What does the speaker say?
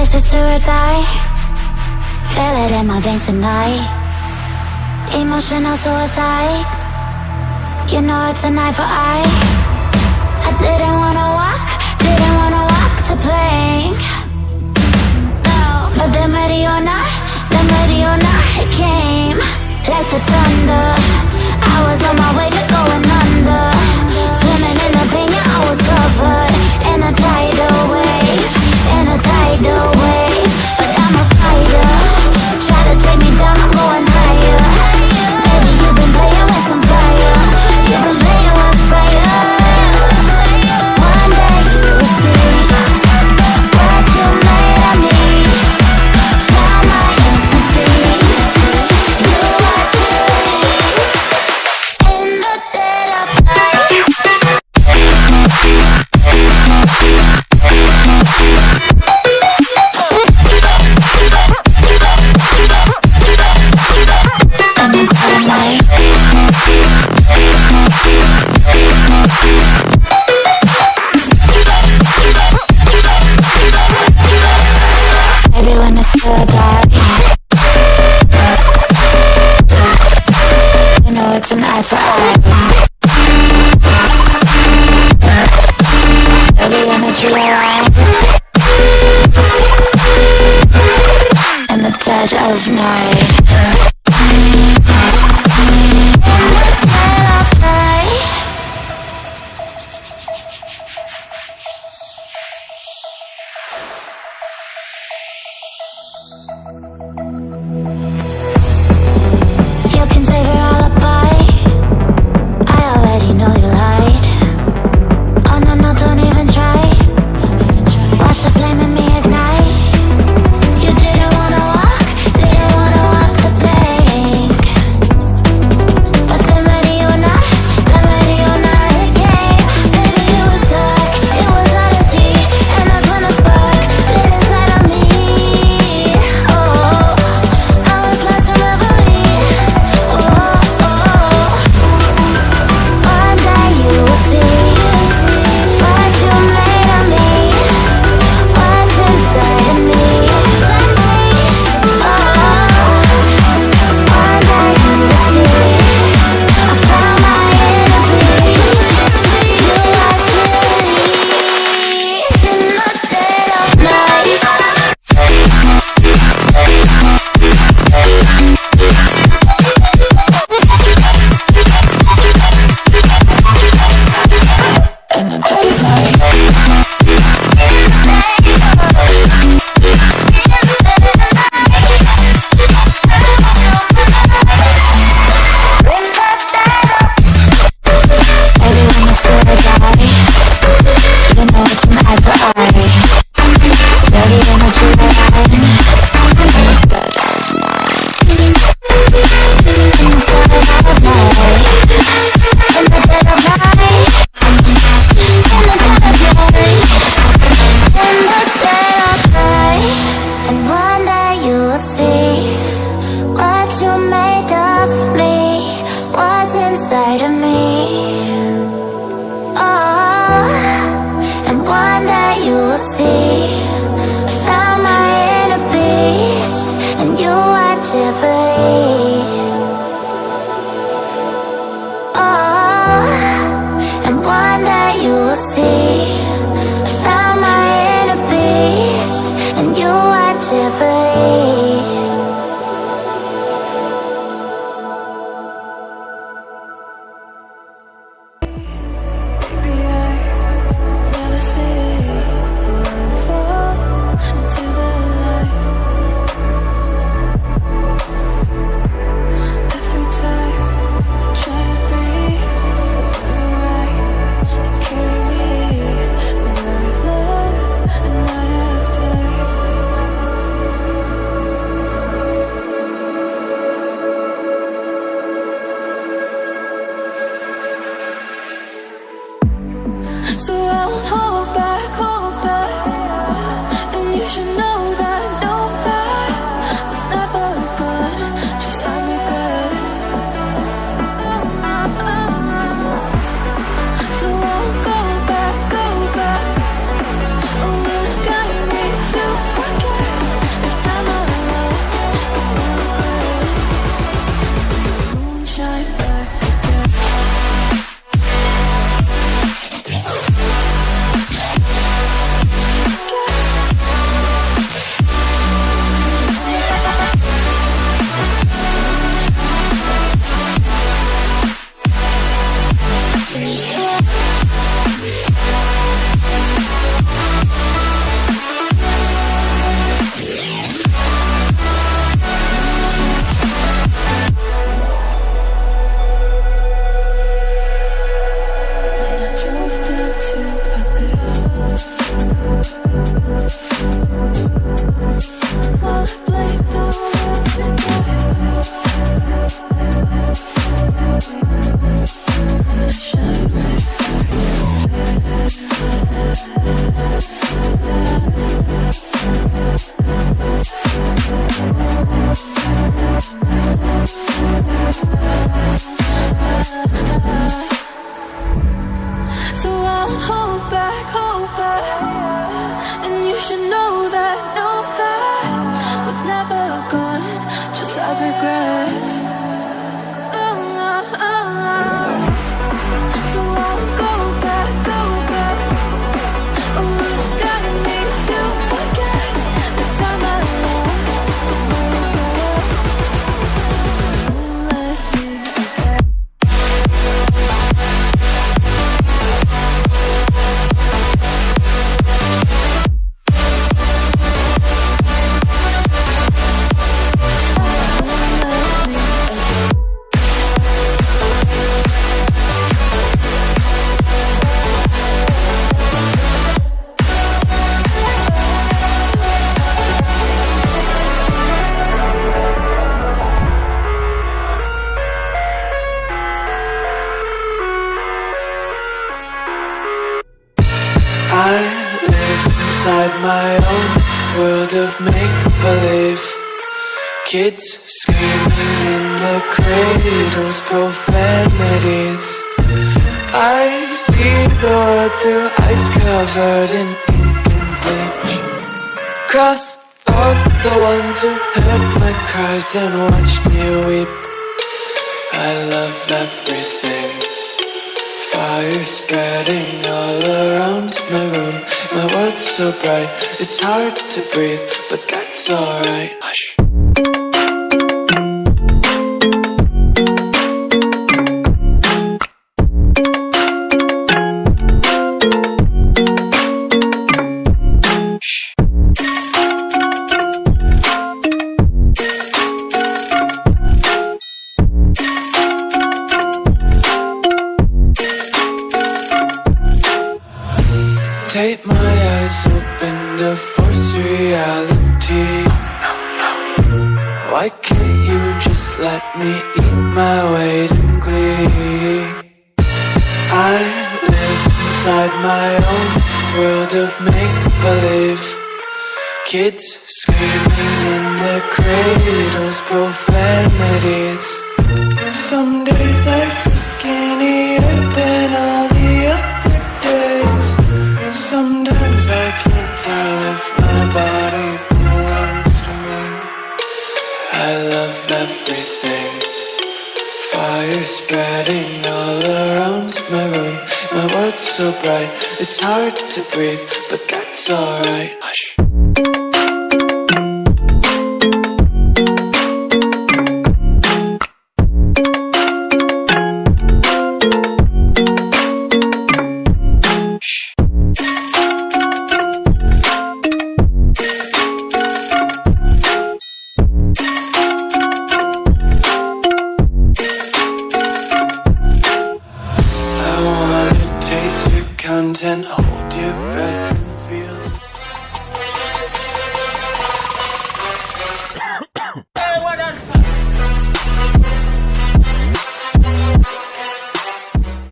sister or die. Feel it in my veins tonight. Emotional suicide. You know it's an eye for eye. I didn't wanna walk the plank. No, but the Mariona, it came like the thunder. I was on my way to going under. Swimming in the pain, yeah, I was covered in a tidal wave, but I'm a fighter. Try to take me down, I'm going higher. Baby, you've been playing with some fire. You've been playing with fire. One day you will see what you made of me. Found my inner peace. You are peace in the dead of night. Maybe when it's still dark, you know it's an eye for eye. Every energy alive in the dead of night. You can save your alibi. I already know you lied. Oh no, no, don't even try. Watch the flame in me ignite. You didn't wanna walk the plank. But the Mariona, it came. Baby, you was dark, it was odyssey. And that's when a spark lit inside of me. Oh, I was lost in reverie. Oh, one day you will see what you made of me. What's inside of me. Oh, one day you will see I found my inner peace. You are peace in the dead of night. In the dead of night. Baby, when it's still dark, you know it's an eye for eye. Dirty energy alive in the dead of night. In the dead of night. In the dead of night. In the dead of night. In the dead of night. And one day you will see what you made of me. What's inside of me. Oh, and one day you will see I found my inner beast. And you are Tiffany's. Oh, and one day you will see I found my inner beast. And you are Tiffany's. Baby, I never say fall into the light. Every time I try to breathe, you're right and carry me where I've loved and I have died. So I won't hold back, and you should know that was never good. Just have regrets. So I won't go back. Oh, what a guy need to forget. my own world of make-believe. Kids screaming in the cradles, profanities. I see the world through ice covered in ink and bleach. Cross out the ones who heard my cries and watched me weep. I love everything. Fire spreading all around my room. My world's so bright, it's hard to breathe, but that's alright. Hush. Take my eyes open to force reality. Why can't you just let me eat my weight in glee? I live inside my own world of make-believe. Kids screaming in the cradles, profanities. Some days I feel skinnier than all the other days. Sometimes I can't tell if my body belongs to me. I love everything. Fire spreading all around my room. My world's so bright, it's hard to breathe, but that's alright. Hush.